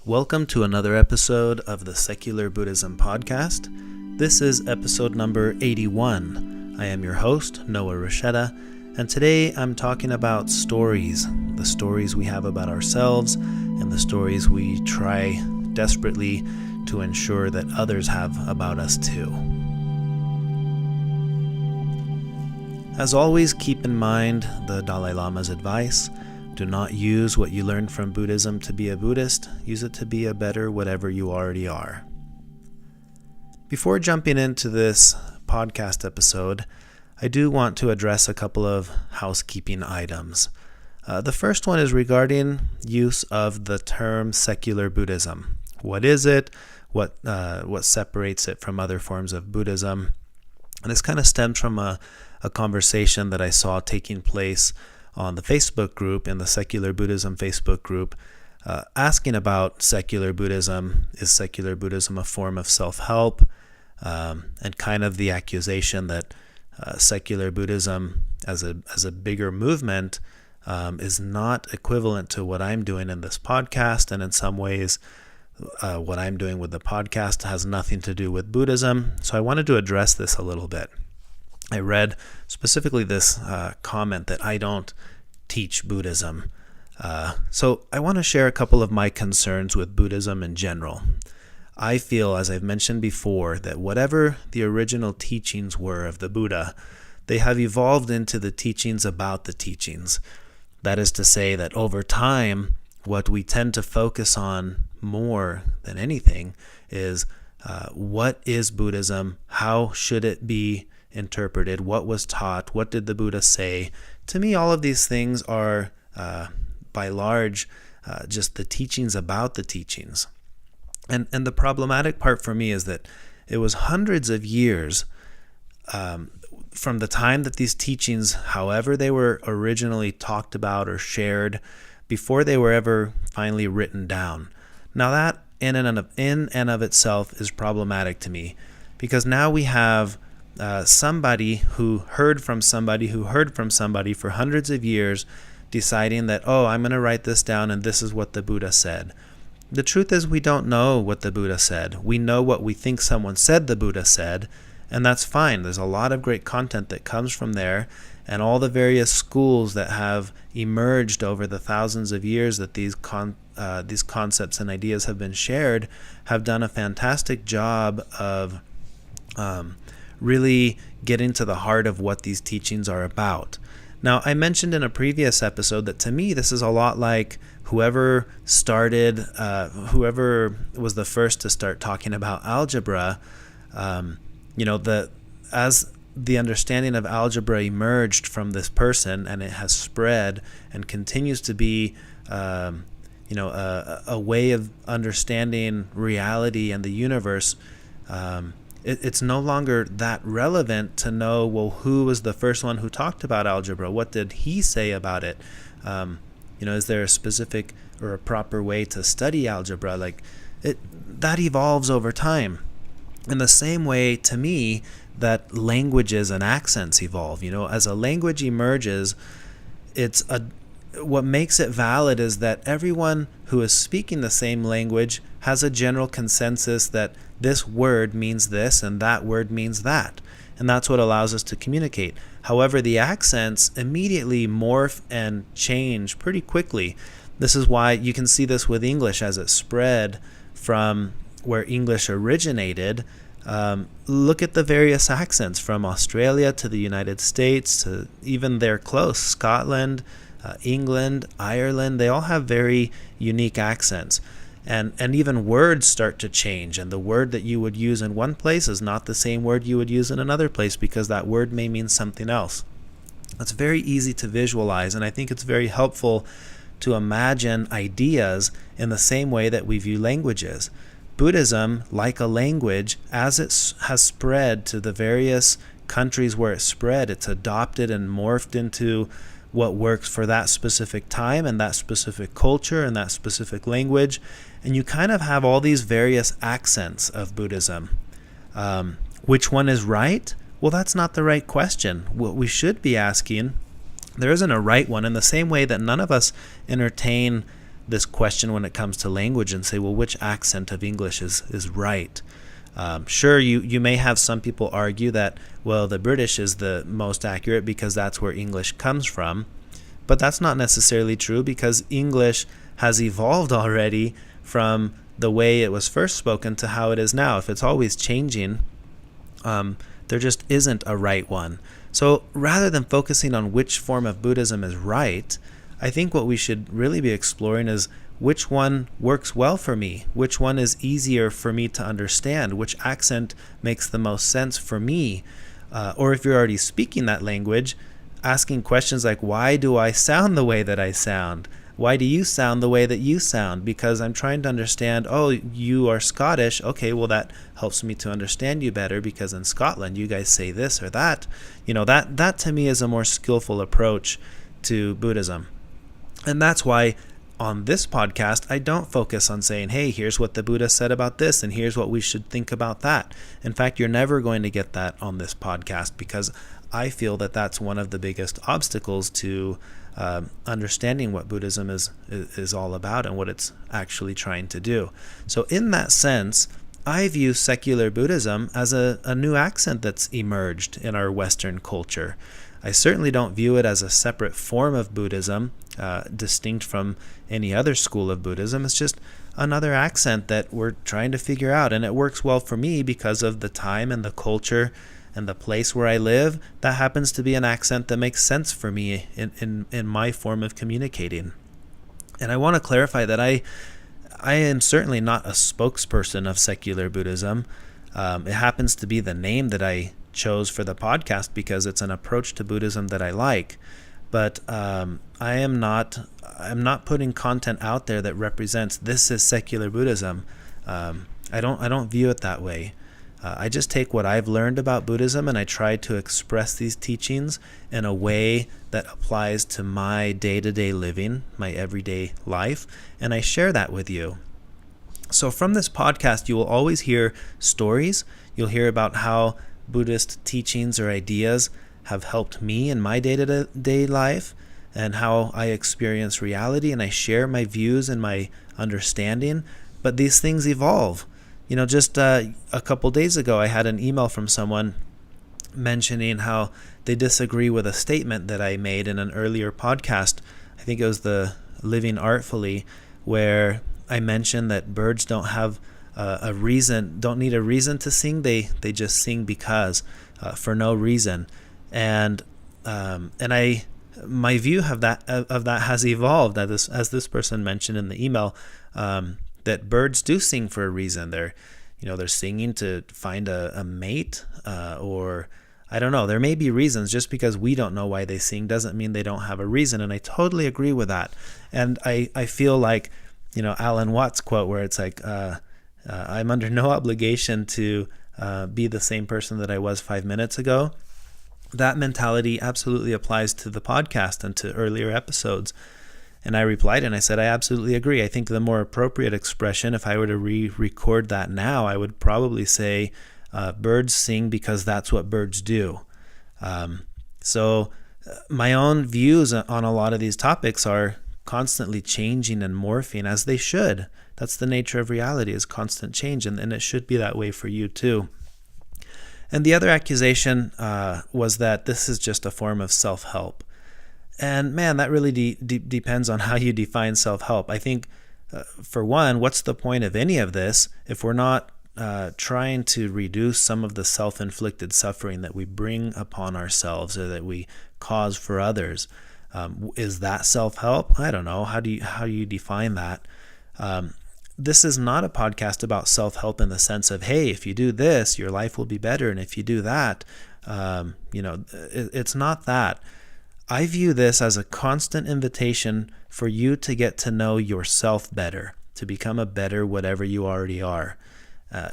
Welcome to another episode of the Secular Buddhism Podcast. This is episode number 81. I am your host, Noah Rochetta, and today I'm talking about stories, the stories we have about ourselves and the stories we try desperately to ensure that others have about us too. As always, keep in mind the Dalai Lama's advice. Do not use what you learned from Buddhism to be a Buddhist. Use it to be a better whatever you already are. Before jumping into this podcast episode, I do want to address a couple of housekeeping items. The first one is regarding use of the term secular Buddhism. What is it? What separates it from other forms of Buddhism? And this kind of stems from a conversation that I saw taking place on the Facebook group, in the Secular Buddhism Facebook group, asking about secular Buddhism. Is secular Buddhism a form of self-help? And kind of the accusation that secular Buddhism as a bigger movement is not equivalent to what I'm doing in this podcast, and in some ways what I'm doing with the podcast has nothing to do with Buddhism. So I wanted to address this a little bit. I read specifically this comment that I don't teach Buddhism. So I want to share a couple of my concerns with Buddhism in general. I feel, as I've mentioned before, that whatever the original teachings were of the Buddha, they have evolved into the teachings about the teachings. That is to say that over time, what we tend to focus on more than anything is what is Buddhism? How should it be interpreted? What was taught? What did the Buddha say? To me, all of these things are, by large, just the teachings about the teachings. And the problematic part for me is that it was hundreds of years from the time that these teachings, however they were originally talked about or shared, before they were ever finally written down. Now that in and of itself is problematic to me, because now we have somebody who heard from somebody for hundreds of years deciding that, I'm going to write this down and this is what the Buddha said. The truth is, we don't know what the Buddha said. We know what we think someone said the Buddha said, and that's fine. There's a lot of great content that comes from there, and all the various schools that have emerged over the thousands of years that these concepts and ideas have been shared have done a fantastic job of really getting to the heart of what these teachings are about. Now, I mentioned in a previous episode that to me this is a lot like whoever was the first to start talking about algebra. As the understanding of algebra emerged from this person, and it has spread and continues to be a way of understanding reality and the universe. It's no longer that relevant to know, well, who was the first one who talked about algebra? What did he say about it? Is there a specific or a proper way to study algebra? That evolves over time. In the same way, to me, that languages and accents evolve. As a language emerges, what makes it valid is that everyone who is speaking the same language has a general consensus that this word means this and that word means that. And that's what allows us to communicate. However, the accents immediately morph and change pretty quickly. This is why you can see this with English as it spread from where English originated. Look at the various accents from Australia to the United States to even there close, Scotland, England, Ireland. They all have very unique accents. And even words start to change, and the word that you would use in one place is not the same word you would use in another place, because that word may mean something else. It's very easy to visualize, and I think it's very helpful to imagine ideas in the same way that we view languages. Buddhism, like a language, as it has spread to the various countries where it spread, it's adopted and morphed into what works for that specific time and that specific culture and that specific language. And you kind of have all these various accents of Buddhism. Which one is right? Well, that's not the right question. What we should be asking, there isn't a right one, in the same way that none of us entertain this question when it comes to language and say, well, which accent of English is right? Sure, you may have some people argue that, well, the British is the most accurate because that's where English comes from. But that's not necessarily true, because English has evolved already from the way it was first spoken to how it is now. If it's always changing, there just isn't a right one. So rather than focusing on which form of Buddhism is right, I think what we should really be exploring is which one works well for me, which one is easier for me to understand, which accent makes the most sense for me. Or if you're already speaking that language, asking questions like, why do I sound the way that I sound? Why do you sound the way that you sound? Because I'm trying to understand, oh, you are Scottish. Okay, well, that helps me to understand you better, because in Scotland you guys say this or that. That to me is a more skillful approach to Buddhism. And that's why on this podcast, I don't focus on saying, hey, here's what the Buddha said about this, and here's what we should think about that. In fact, you're never going to get that on this podcast, because I feel that that's one of the biggest obstacles to understanding what Buddhism is all about and what it's actually trying to do. So in that sense, I view secular Buddhism as a new accent that's emerged in our Western culture. I certainly don't view it as a separate form of Buddhism, distinct from any other school of Buddhism. It's just another accent that we're trying to figure out, and it works well for me because of the time and the culture and the place where I live. That happens to be an accent that makes sense for me in my form of communicating. And I want to clarify that I am certainly not a spokesperson of secular Buddhism. It happens to be the name that I chose for the podcast because it's an approach to Buddhism that I like. But I'm not putting content out there that represents this is secular Buddhism. I don't view it that way. I just take what I've learned about Buddhism and I try to express these teachings in a way that applies to my day-to-day living, my everyday life, and I share that with you. So from this podcast, you will always hear stories. You'll hear about how Buddhist teachings or ideas have helped me in my day-to-day life and how I experience reality, and I share my views and my understanding. But these things evolve. Just a couple days ago, I had an email from someone mentioning how they disagree with a statement that I made in an earlier podcast. I think it was the Living Artfully, where I mentioned that birds don't have don't need a reason to sing. They just sing because, for no reason. And my view of that has evolved as this person mentioned in the email. That birds do sing for a reason. They're singing to find a mate, or I don't know. There may be reasons. Just because we don't know why they sing doesn't mean they don't have a reason. And I totally agree with that. And I feel like, Alan Watts' quote where it's like, I'm under no obligation to be the same person that I was 5 minutes ago. That mentality absolutely applies to the podcast and to earlier episodes. And I replied and I said, I absolutely agree. I think the more appropriate expression, if I were to re-record that now, I would probably say birds sing because that's what birds do. So my own views on a lot of these topics are constantly changing and morphing, as they should. That's the nature of reality, is constant change, and it should be that way for you too. And the other accusation was that this is just a form of self-help. And man, that really depends on how you define self-help. I think, for one, what's the point of any of this if we're not trying to reduce some of the self-inflicted suffering that we bring upon ourselves or that we cause for others? Is that self-help? I don't know. How do you define that? This is not a podcast about self-help in the sense of, hey, if you do this, your life will be better, and if you do that, it's not that. I view this as a constant invitation for you to get to know yourself better, to become a better whatever you already are.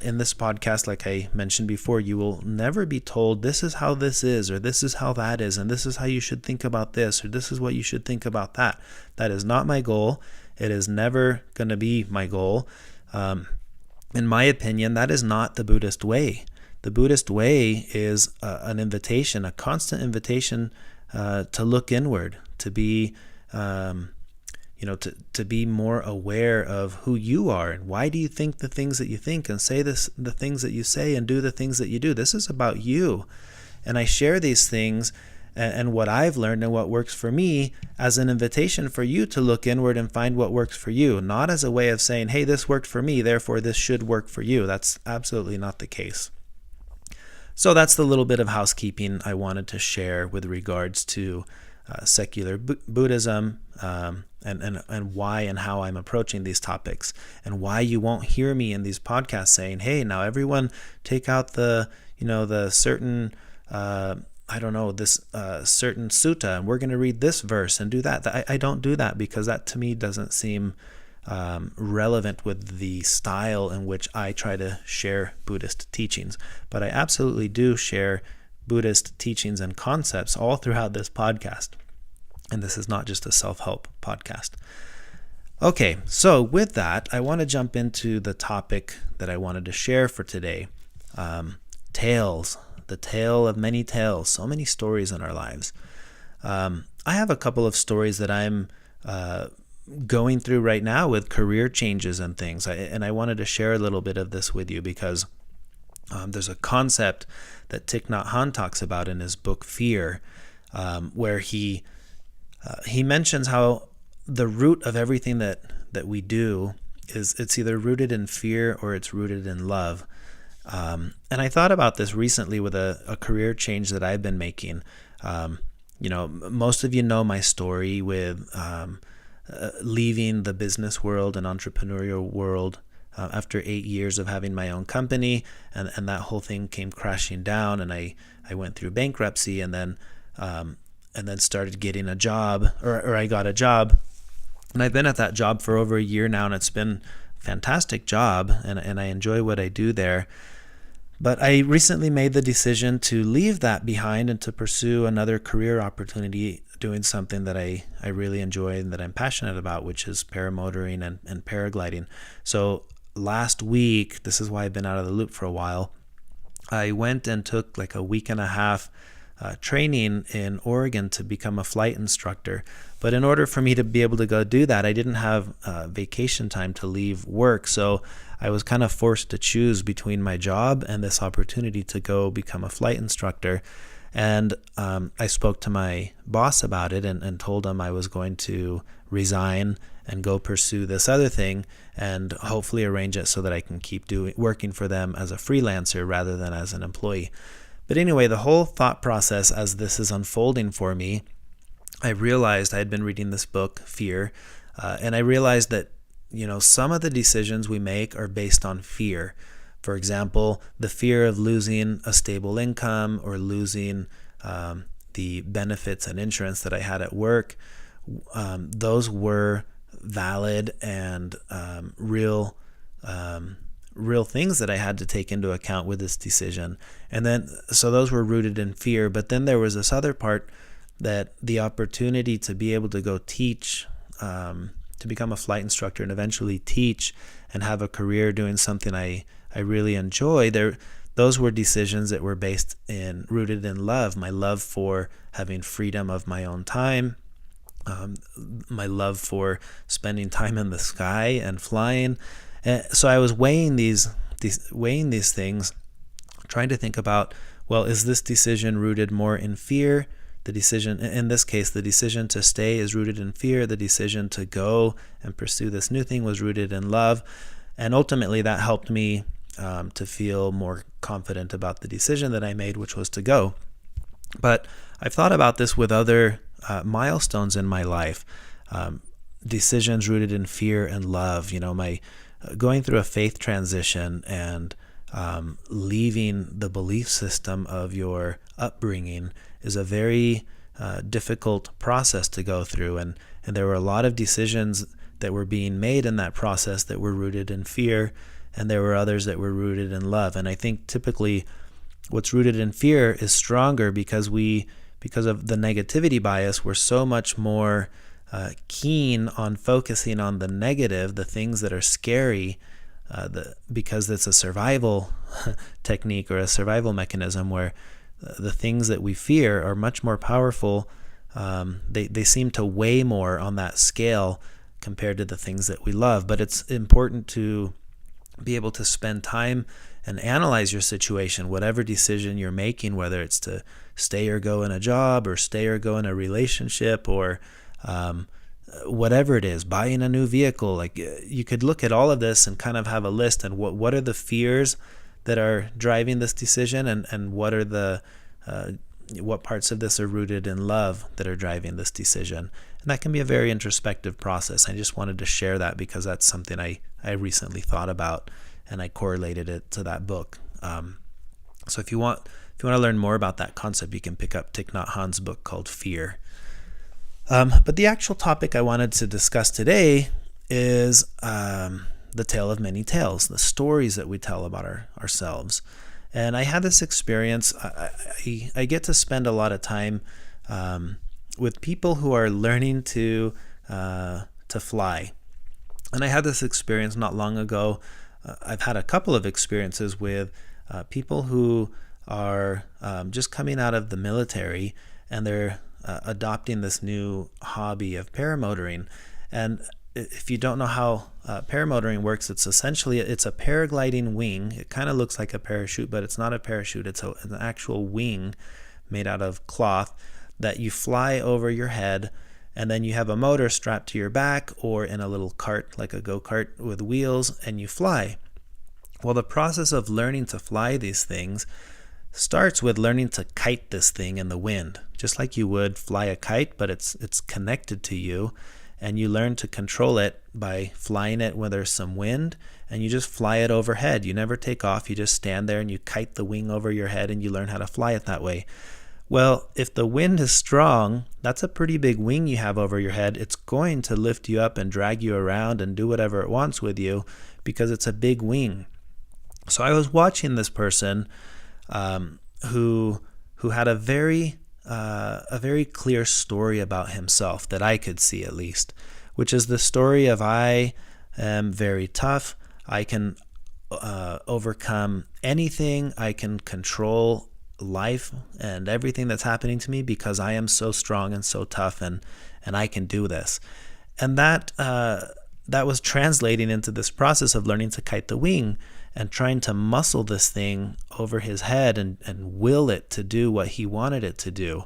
In this podcast, like I mentioned before, you will never be told this is how this is, or this is how that is, and this is how you should think about this, or this is what you should think about that. That is not my goal. It is never going to be my goal. In my opinion, that is not the Buddhist way. The Buddhist way is an invitation, a constant invitation to look inward, to be to be more aware of who you are and why do you think the things that you think and say the things that you say and do the things that you do. This is about you. And I share these things and what I've learned and what works for me as an invitation for you to look inward and find what works for you, not as a way of saying, hey, this worked for me, therefore this should work for you. That's absolutely not the case. So that's the little bit of housekeeping I wanted to share with regards to secular Buddhism and why and how I'm approaching these topics, and why you won't hear me in these podcasts saying, hey, now everyone take out the certain this certain sutta, and we're going to read this verse and do that. I don't do that because that to me doesn't seem relevant with the style in which I try to share Buddhist teachings. But I absolutely do share Buddhist teachings and concepts all throughout this podcast. And this is not just a self-help podcast. Okay, so with that, I want to jump into the topic that I wanted to share for today. Tales. The tale of many tales. So many stories in our lives. I have a couple of stories that I'm going through right now with career changes and things. And I wanted to share a little bit of this with you because there's a concept that Thich Nhat Hanh talks about in his book Fear, where he mentions how the root of everything that we do it's either rooted in fear or it's rooted in love. And I thought about this recently with a career change that I've been making. Most of you know my story with leaving the business world and entrepreneurial world after 8 years of having my own company, and that whole thing came crashing down, and I went through bankruptcy, and then started getting a job, or I got a job, and I've been at that job for over a year now, and it's been a fantastic job, and I enjoy what I do there. But I recently made the decision to leave that behind and to pursue another career opportunity doing something that I really enjoy and that I'm passionate about, which is paramotoring and paragliding. So last week, this is why I've been out of the loop for a while, I went and took like a week and a half training in Oregon to become a flight instructor. But in order for me to be able to go do that, I didn't have vacation time to leave work. So I was kind of forced to choose between my job and this opportunity to go become a flight instructor. And I spoke to my boss about it and told him I was going to resign and go pursue this other thing and hopefully arrange it so that I can keep working for them as a freelancer rather than as an employee. But anyway, the whole thought process as this is unfolding for me, I realized I had been reading this book, Fear, and I realized that, some of the decisions we make are based on fear. For example, the fear of losing a stable income or losing the benefits and insurance that I had at work. Those were valid and real things that I had to take into account with this decision. And then, so those were rooted in fear. But then there was this other part that the opportunity to be able to go teach, to become a flight instructor and eventually teach and have a career doing something I really enjoy. Those were decisions that were rooted in love, my love for having freedom of my own time, my love for spending time in the sky and flying. So I was weighing these things, trying to think about, well, is this decision rooted more in fear? The decision, in this case, the decision to stay is rooted in fear. The decision to go and pursue this new thing was rooted in love. And ultimately that helped me to feel more confident about the decision that I made, which was to go. But I've thought about this with other milestones in my life, decisions rooted in fear and love. My going through a faith transition and leaving the belief system of your upbringing is a very difficult process to go through. And there were a lot of decisions that were being made in that process that were rooted in fear, and there were others that were rooted in love. And I think typically what's rooted in fear is stronger because of the negativity bias, we're so much more keen on focusing on the negative, the things that are scary, because it's a survival technique or a survival mechanism where the things that we fear are much more powerful. They seem to weigh more on that scale compared to the things that we love. But it's important to be able to spend time and analyze your situation, whatever decision you're making, whether it's to stay or go in a job, or stay or go in a relationship, or whatever it is, buying a new vehicle. Like, you could look at all of this and kind of have a list, and what are the fears that are driving this decision, and what are the what parts of this are rooted in love that are driving this decision. And that can be a very introspective process. I just wanted to share that because that's something I recently thought about, and I correlated it to that book. So if you want to learn more about that concept, you can pick up Thich Nhat Hanh's book called Fear. But the actual topic I wanted to discuss today is the tale of many tales, the stories that we tell about ourselves. And I had this experience. I get to spend a lot of time with people who are learning to fly. And I had this experience not long ago. I've had a couple of experiences with people who are just coming out of the military, and they're adopting this new hobby of paramotoring. And if you don't know how paramotoring works, it's a paragliding wing. It kind of looks like a parachute, but it's not a parachute. It's an actual wing made out of cloth that you fly over your head, and then you have a motor strapped to your back or in a little cart, like a go-kart with wheels, and you fly. Well, the process of learning to fly these things starts with learning to kite this thing in the wind, just like you would fly a kite, but it's connected to you, and you learn to control it by flying it when there's some wind, and you just fly it overhead. You never take off. You just stand there and you kite the wing over your head, and you learn how to fly it that way. Well, if the wind is strong, that's a pretty big wing you have over your head. It's going to lift you up and drag you around and do whatever it wants with you because it's a big wing. So I was watching this person who had a very clear story about himself that I could see, at least, which is the story of I am very tough. I can overcome anything. I can control life and everything that's happening to me because I am so strong and so tough, and I can do this. And that was translating into this process of learning to kite the wing and trying to muscle this thing over his head and will it to do what he wanted it to do.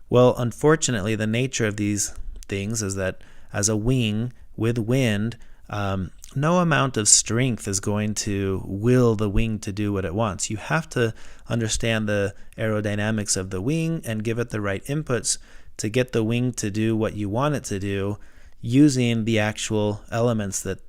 Well, unfortunately, the nature of these things is that as a wing with wind, no amount of strength is going to will the wing to do what it wants. You have to understand the aerodynamics of the wing and give it the right inputs to get the wing to do what you want it to do, using the actual elements that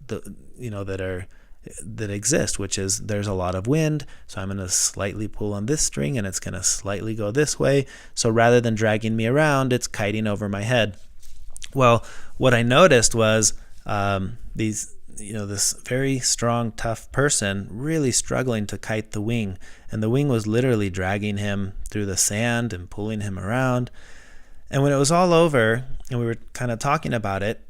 exist, which is there's a lot of wind, so I'm going to slightly pull on this string and it's going to slightly go this way. So rather than dragging me around, it's kiting over my head. Well, what I noticed was this very strong, tough person really struggling to kite the wing, and the wing was literally dragging him through the sand and pulling him around. And when it was all over and we were kind of talking about it,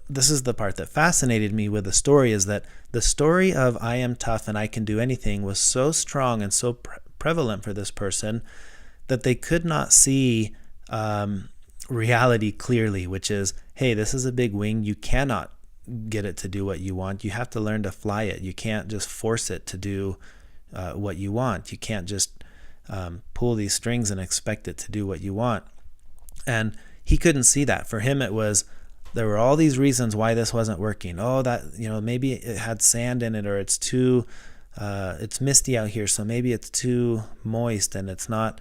this is the part that fascinated me with the story, is that the story of I am tough and I can do anything was so strong and so prevalent for this person that they could not see reality clearly, which is, hey, this is a big wing. You cannot get it to do what you want. You have to learn to fly it. You can't just force it to do what you want. You can't just pull these strings and expect it to do what you want. And he couldn't see that. For him, it was, there were all these reasons why this wasn't working. Oh, that, maybe it had sand in it, or it's misty out here, so maybe it's too moist and it's not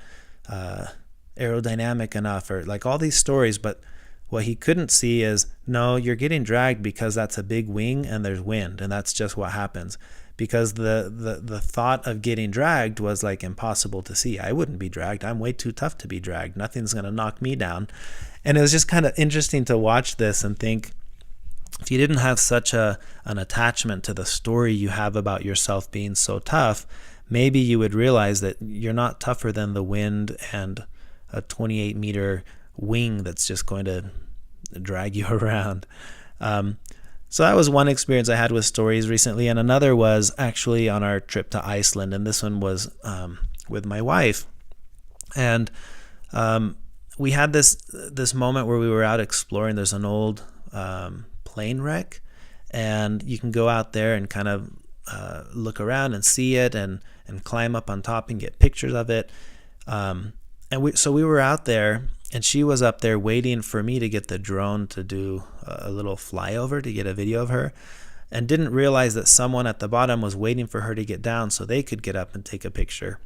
aerodynamic enough, or like all these stories. But what he couldn't see is, no, you're getting dragged because that's a big wing and there's wind, and that's just what happens. Because the thought of getting dragged was like impossible to see. I wouldn't be dragged. I'm way too tough to be dragged. Nothing's going to knock me down. And it was just kind of interesting to watch this and think, if you didn't have such an attachment to the story you have about yourself being so tough, maybe you would realize that you're not tougher than the wind and a 28-meter wing that's just going to drag you around. So that was one experience I had with stories recently, and another was actually on our trip to Iceland, and this one was with my wife. And we had this moment where we were out exploring. There's an old plane wreck, and you can go out there and kind of look around and see it, and climb up on top and get pictures of it. So we were out there, and she was up there waiting for me to get the drone to do a little flyover to get a video of her, and didn't realize that someone at the bottom was waiting for her to get down so they could get up and take a picture.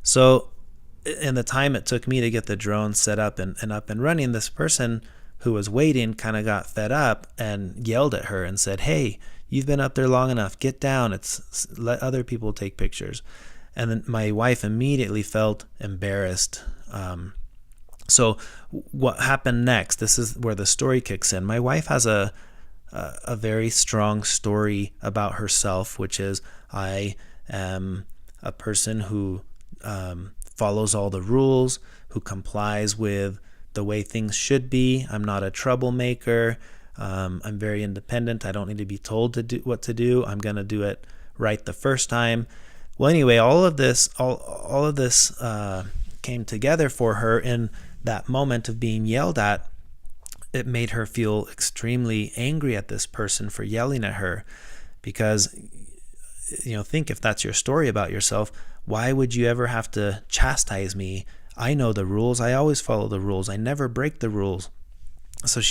So in the time it took me to get the drone set up and up and running, this person who was waiting kind of got fed up and yelled at her and said, "Hey, you've been up there long enough. Get down. Let other people take pictures." And then my wife immediately felt embarrassed. So what happened next? This is where the story kicks in. My wife has a very strong story about herself, which is, I am a person who follows all the rules, who complies with the way things should be. I'm not a troublemaker. I'm very independent. I don't need to be told to do what to do. I'm going to do it right the first time. Well, anyway, all of this came together for her in that moment of being yelled at. It made her feel extremely angry at this person for yelling at her, because, think if that's your story about yourself, why would you ever have to chastise me? I know the rules. I always follow the rules. I never break the rules. So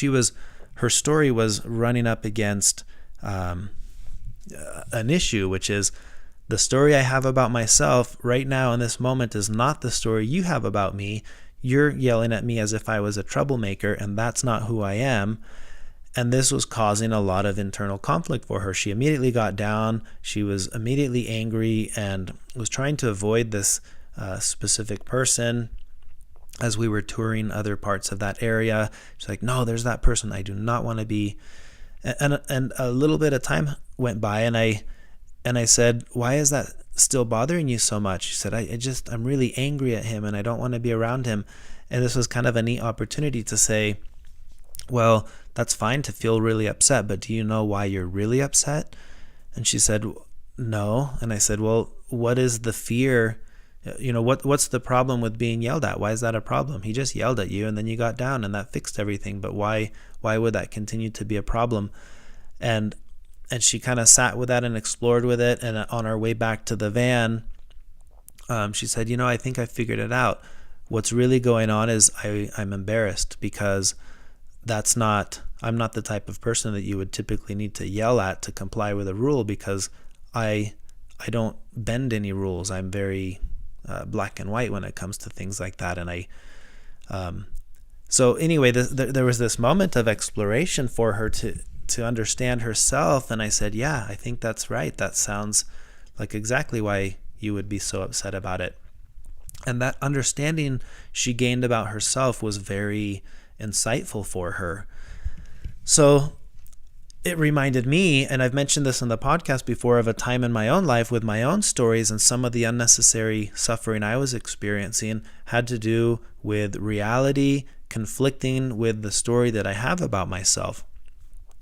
her story was running up against an issue, which is, the story I have about myself right now in this moment is not the story you have about me. You're yelling at me as if I was a troublemaker, and that's not who I am. And this was causing a lot of internal conflict for her. She immediately got down. She was immediately angry and was trying to avoid this specific person. As we were touring other parts of that area, she's like, "No, there's that person. I do not want to be." And a little bit of time went by, and I said, "Why is that still bothering you so much?" She said, I'm really angry at him and I don't want to be around him." And this was kind of a neat opportunity to say, well, that's fine to feel really upset, but do you know why you're really upset? And she said, "No." And I said, "Well, what is the fear? What's the problem with being yelled at? Why is that a problem? He just yelled at you and then you got down and that fixed everything. But why would that continue to be a problem?" And she kind of sat with that and explored with it. And on our way back to the van, she said, "I think I figured it out. What's really going on is I'm embarrassed because I'm not the type of person that you would typically need to yell at to comply with a rule, because I don't bend any rules. I'm very black and white when it comes to things like that." And so anyway, there was this moment of exploration for her to understand herself. And I said, "Yeah, I think that's right. That sounds like exactly why you would be so upset about it." And that understanding she gained about herself was very insightful for her. So it reminded me, and I've mentioned this in the podcast before, of a time in my own life with my own stories, and some of the unnecessary suffering I was experiencing had to do with reality conflicting with the story that I have about myself.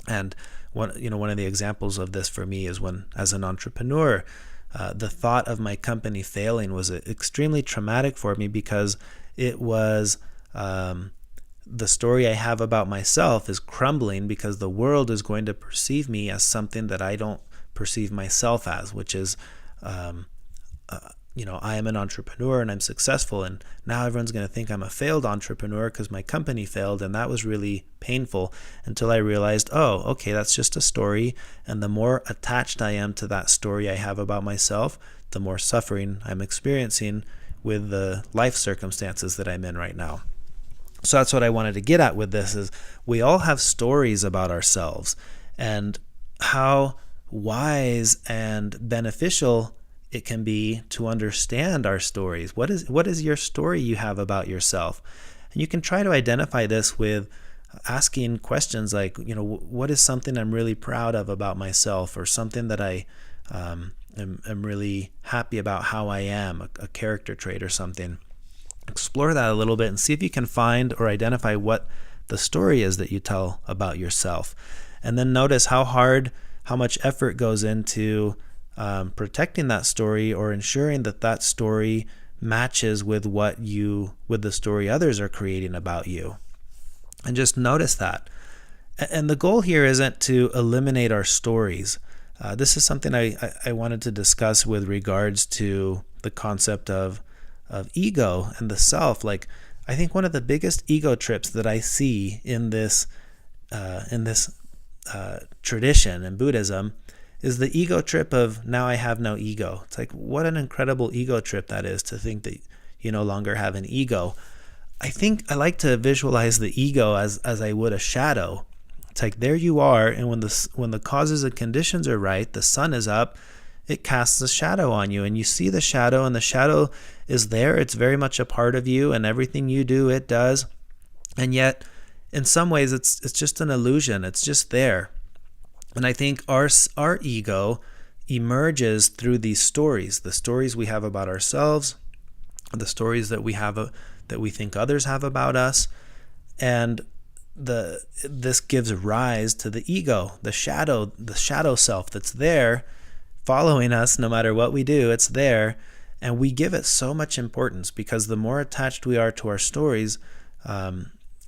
And one of the examples of this for me is when, as an entrepreneur, the thought of my company failing was extremely traumatic for me, because it was the story I have about myself is crumbling because the world is going to perceive me as something that I don't perceive myself as, which is, I am an entrepreneur and I'm successful, and now everyone's going to think I'm a failed entrepreneur because my company failed. And that was really painful until I realized, oh, okay, that's just a story. And the more attached I am to that story I have about myself, the more suffering I'm experiencing with the life circumstances that I'm in right now. So that's what I wanted to get at with this, is we all have stories about ourselves, and how wise and beneficial it can be to understand our stories. What is your story you have about yourself? And you can try to identify this with asking questions like, what is something I'm really proud of about myself, or something that I am really happy about how I am, a character trait or something. Explore that a little bit and see if you can find or identify what the story is that you tell about yourself. And then notice how much effort goes into protecting that story, or ensuring that story matches with the story others are creating about you. And just notice that. And the goal here isn't to eliminate our stories. This is something I wanted to discuss with regards to the concept of ego and the self. Like, I think one of the biggest ego trips that I see in this tradition in Buddhism is the ego trip of, now I have no ego. It's like, what an incredible ego trip that is, to think that you no longer have an ego. I think I like to visualize the ego as I would a shadow. It's like, there you are, and when the causes and conditions are right, the sun is up, it casts a shadow on you, and you see the shadow, and the shadow is there. It's very much a part of you, and everything you do, it does. And yet, in some ways, it's just an illusion. It's just there. And I think our ego emerges through these stories, the stories we have about ourselves, the stories that we have that we think others have about us, and this gives rise to the ego, the shadow self that's there, following us no matter what we do. It's there, and we give it so much importance, because the more attached we are to our stories,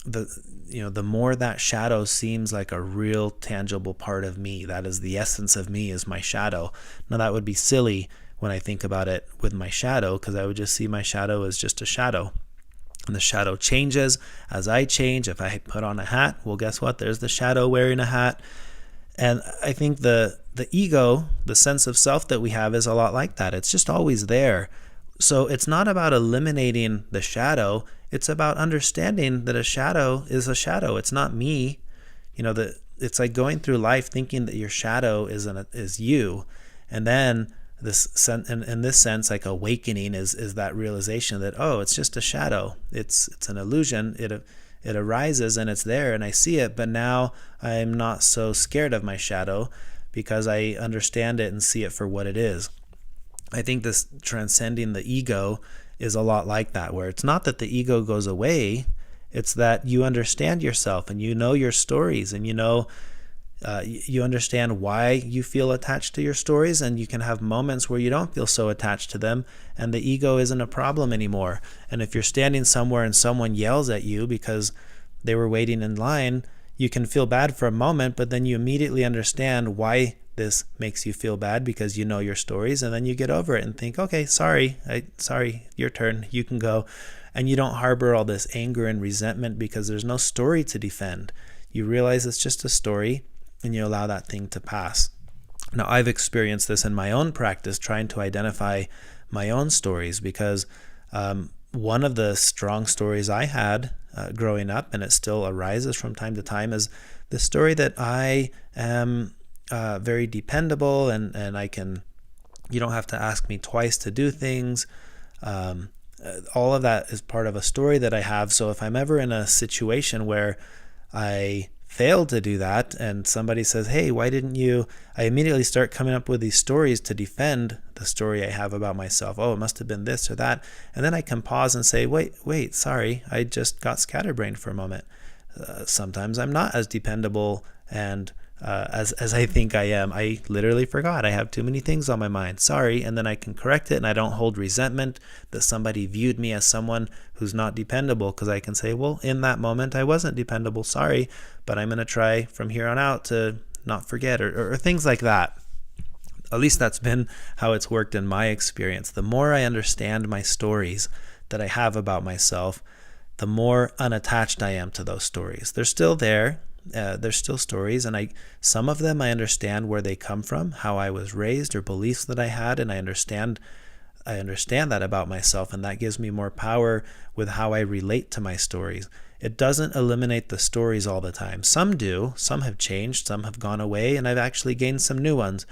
the more that shadow seems like a real tangible part of me. That is the essence of me, is my shadow. Now, that would be silly when I think about it with my shadow, because I would just see my shadow as just a shadow. And the shadow changes as I change. If I put on a hat, well, guess what? There's the shadow wearing a hat. And I think the ego, the sense of self that we have, is a lot like that. It's just always there. So it's not about eliminating the shadow. It's about understanding that a shadow is a shadow. It's not me. It's like going through life thinking that your shadow is you. And then in this sense, like, awakening is that realization that, oh, it's just a shadow. It's an illusion. It arises and it's there and I see it, but now I'm not so scared of my shadow because I understand it and see it for what it is. I think this transcending the ego is a lot like that, where it's not that the ego goes away, it's that you understand yourself and you know your stories, and you understand why you feel attached to your stories, and you can have moments where you don't feel so attached to them, and the ego isn't a problem anymore. And if you're standing somewhere and someone yells at you because they were waiting in line, you can feel bad for a moment, but then you immediately understand why this makes you feel bad, because you know your stories, and then you get over it and think, okay, sorry, your turn, you can go. And you don't harbor all this anger and resentment because there's no story to defend. You realize it's just a story, and you allow that thing to pass. Now, I've experienced this in my own practice, trying to identify my own stories, because one of the strong stories I had growing up, and it still arises from time to time, is the story that I am very dependable, and you don't have to ask me twice to do things. All of that is part of a story that I have. So if I'm ever in a situation where I fail to do that and somebody says, hey, why didn't you, I immediately start coming up with these stories to defend the story I have about myself. Oh, it must have been this or that. And then I can pause and say, wait, sorry, I just got scatterbrained for a moment. Sometimes I'm not as dependable and as I think I am. I literally forgot. I have too many things on my mind. Sorry. And then I can correct it, and I don't hold resentment that somebody viewed me as someone who's not dependable, because I can say, well, in that moment I wasn't dependable. Sorry, but I'm going to try from here on out to not forget, or things like that. At least that's been how it's worked in my experience. The more I understand my stories that I have about myself, the more unattached I am to those stories. They're still there. There's still stories, and some of them I understand where they come from, how I was raised, or beliefs that I had, and I understand that about myself, and that gives me more power with how I relate to my stories. It doesn't eliminate the stories all the time. Some do. Some have changed. Some have gone away, and I've actually gained some new ones.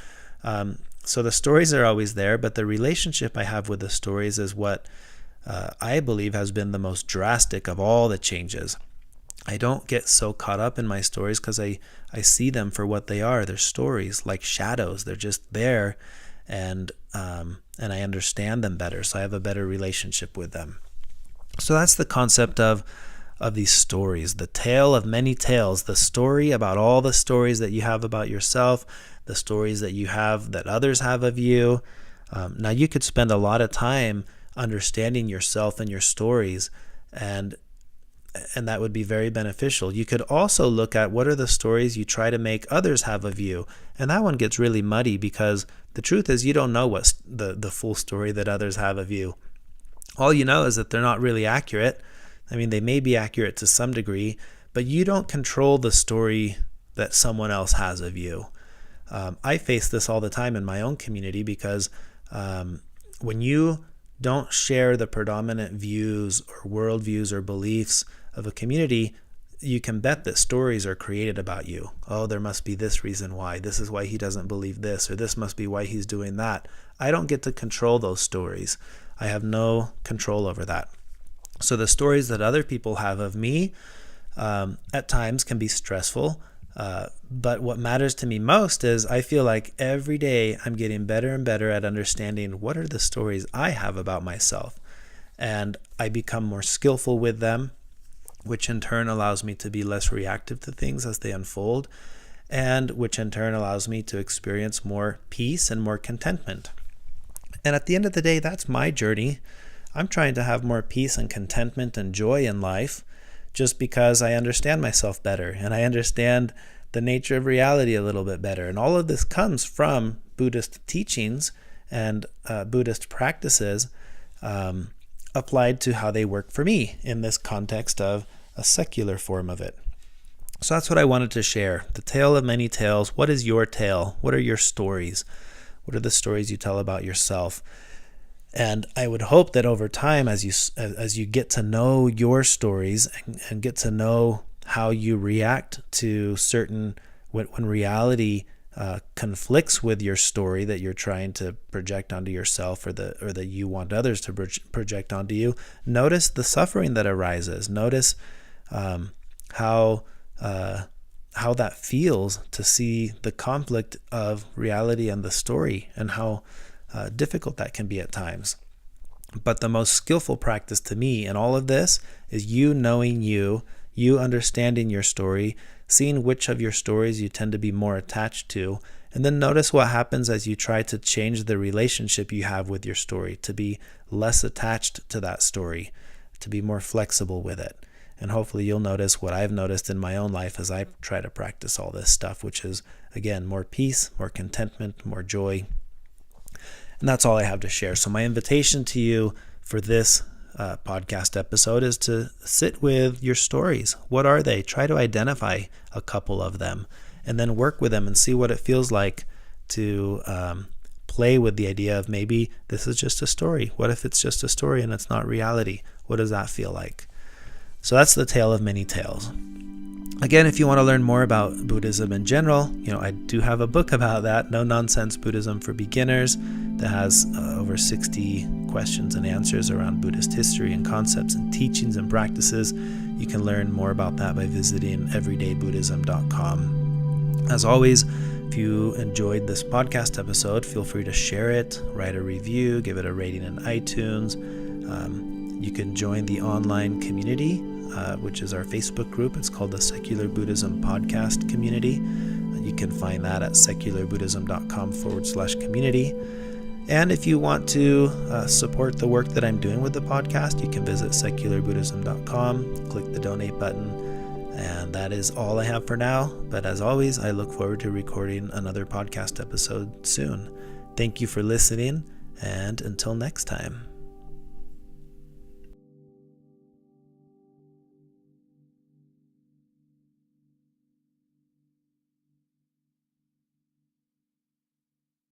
So the stories are always there, but the relationship I have with the stories is what I believe has been the most drastic of all the changes. I don't get so caught up in my stories because I see them for what they are. They're stories, like shadows. They're just there, and I understand them better, so I have a better relationship with them. So that's the concept of these stories, the tale of many tales, the story about all the stories that you have about yourself, the stories that you have that others have of you. Now, you could spend a lot of time understanding yourself and your stories, and and that would be very beneficial. You could also look at what are the stories you try to make others have of you. And that one gets really muddy because the truth is you don't know what's the full story that others have of you. All you know is that they're not really accurate. I mean, they may be accurate to some degree, but you don't control the story that someone else has of you. I face this all the time in my own community because when you don't share the predominant views or worldviews or beliefs of a community, you can bet that stories are created about you. Oh, there must be this reason why. This is why he doesn't believe this, or this must be why he's doing that. I don't get to control those stories. I have no control over that. So the stories that other people have of me at times can be stressful. But what matters to me most is I feel like every day I'm getting better and better at understanding what are the stories I have about myself. And I become more skillful with them, which in turn allows me to be less reactive to things as they unfold, and which in turn allows me to experience more peace and more contentment. And at the end of the day, that's my journey. I'm trying to have more peace and contentment and joy in life just because I understand myself better and I understand the nature of reality a little bit better. And all of this comes from Buddhist teachings and Buddhist practices applied to how they work for me in this context of a secular form of it. So that's what I wanted to share. The tale of many tales. What is your tale? What are your stories? What are the stories you tell about yourself? And I would hope that over time, as you get to know your stories and get to know how you react to certain, when reality conflicts with your story that you're trying to project onto yourself or that you want others to project onto you, notice the suffering that arises. Notice how that feels to see the conflict of reality and the story, and how difficult that can be at times. But the most skillful practice to me in all of this is you knowing you understanding your story, seeing which of your stories you tend to be more attached to, and then notice what happens as you try to change the relationship you have with your story, to be less attached to that story, to be more flexible with it. And hopefully you'll notice what I've noticed in my own life as I try to practice all this stuff, which is, again, more peace, more contentment, more joy. And that's all I have to share. So my invitation to you for this podcast episode is to sit with your stories. What are they? Try to identify a couple of them and then work with them and see what it feels like to play with the idea of maybe this is just a story. What if it's just a story and it's not reality? What does that feel like? So that's the tale of many tales. Again, if you want to learn more about Buddhism in general, I do have a book about that, No Nonsense Buddhism for Beginners, that has over 60 questions and answers around Buddhist history and concepts and teachings and practices. You can learn more about that by visiting everydaybuddhism.com. As always, if you enjoyed this podcast episode, feel free to share it, write a review, give it a rating in iTunes. You can join the online community, which is our Facebook group. It's called the Secular Buddhism Podcast Community. You can find that at secularbuddhism.com/community. And if you want to support the work that I'm doing with the podcast, you can visit secularbuddhism.com, click the donate button, and that is all I have for now. But as always, I look forward to recording another podcast episode soon. Thank you for listening, and until next time.